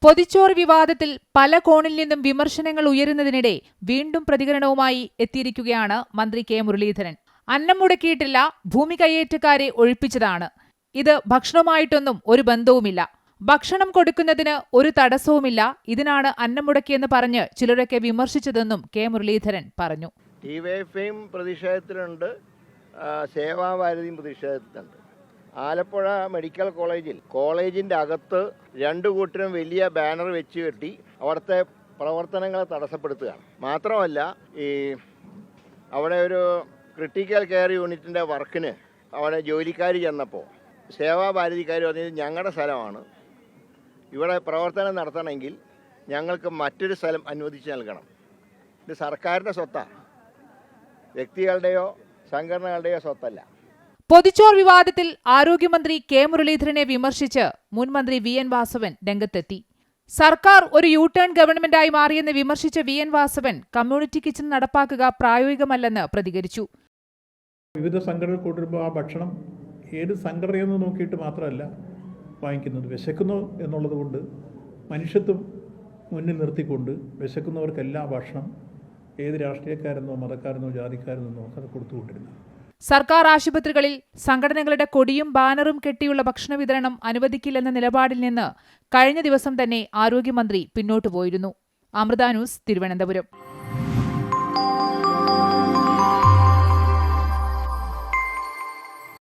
പൊതിച്ചോറ് വിവാദത്തിൽ പല കോണിൽ നിന്നും വിമർശനങ്ങൾ ഉയരുന്നതിനിടെ വീണ്ടും പ്രതികരണവുമായി എത്തിയിരിക്കുകയാണ് മന്ത്രി കെ മുരളീധരൻ. അന്നം മുടക്കിയിട്ടില്ല, ഭൂമി കയ്യേറ്റക്കാരെ ഒഴിപ്പിച്ചതാണ്. ഇത് ഭക്ഷണവുമായിട്ടൊന്നും ഒരു ബന്ധവുമില്ല. ഭക്ഷണം കൊടുക്കുന്നതിന് ഒരു തടസ്സവുമില്ല. ഇതിനാണ് അന്നം മുടക്കിയെന്ന് പറഞ്ഞ് ചിലരൊക്കെ വിമർശിച്ചതെന്നും കെ മുരളീധരൻ പറഞ്ഞു. ഡിവൈഎഫ്ഐയും പ്രതിഷേധത്തിലുണ്ട്, സേവാഭാരതിയും പ്രതിഷേധത്തിലുണ്ട്. ആലപ്പുഴ മെഡിക്കൽ കോളേജിൻ്റെ അകത്ത് രണ്ടു കൂട്ടരും വലിയ ബാനർ വെച്ച് കെട്ടി അവിടുത്തെ പ്രവർത്തനങ്ങളെ തടസ്സപ്പെടുത്തുകയാണ്. മാത്രമല്ല, അവിടെ ഒരു ക്രിട്ടിക്കൽ കെയർ യൂണിറ്റിൻ്റെ വർക്കിന് അവിടെ ജോലിക്കാർ ചെന്നപ്പോൾ സേവാഭാരതിക്കാർ പറഞ്ഞത് ഞങ്ങളുടെ സ്ഥലമാണ്, ഇവിടെ പ്രവർത്തനം നടത്തണമെങ്കിൽ ഞങ്ങൾക്ക് മറ്റൊരു സ്ഥലം അനുവദിച്ച് നൽകണം. ഇത് സർക്കാരിൻ്റെ സ്വത്താണ്, വ്യക്തികളുടെയോ സംഘടനകളുടെയോ സ്വത്തല്ല. പൊതിച്ചോർ വിവാദത്തിൽ ആരോഗ്യമന്ത്രി കെ മുരളീധരനെ വിമർശിച്ച് മുൻ മന്ത്രി വി എൻ വാസവൻ രംഗത്തെത്തി. സർക്കാർ ഒരു യു-ടേൺ ഗവൺമെന്റായി മാറിയെന്ന് വിമർശിച്ച V N Vasavan community kitchen നടപ്പാക്കുക പ്രായോഗികമല്ലെന്ന് പ്രതികരിച്ചു. വിവിധ സംഘടനകൾ കൊണ്ടുവരുമ്പോൾ ആ ഭക്ഷണം ഏത് സംഘടനയെന്ന് നോക്കിയിട്ട് മാത്രമല്ല വാങ്ങിക്കുന്നത്, വിശക്കുന്നു എന്നുള്ളത് കൊണ്ട് മനുഷ്യത്വം മുന്നിൽ നിർത്തിക്കൊണ്ട് വിശക്കുന്നവർക്കെല്ലാം ഭക്ഷണം ഏത് രാഷ്ട്രീയക്കാരെന്നോ മതക്കാരെന്നോ ജാതിക്കാരെന്നോ നോക്കാതെ കൊടുത്തുകൊണ്ടിരുന്നു. സർക്കാർ ആശുപത്രികളിൽ സംഘടനകളുടെ കൊടിയും ബാനറും കെട്ടിയുള്ള ഭക്ഷണ വിതരണം അനുവദിക്കില്ലെന്ന നിലപാടിൽ നിന്ന് കഴിഞ്ഞ ദിവസം തന്നെ ആരോഗ്യമന്ത്രി പിന്നോട്ടു പോയിരുന്നു. അമൃത ന്യൂസ്, തിരുവനന്തപുരം.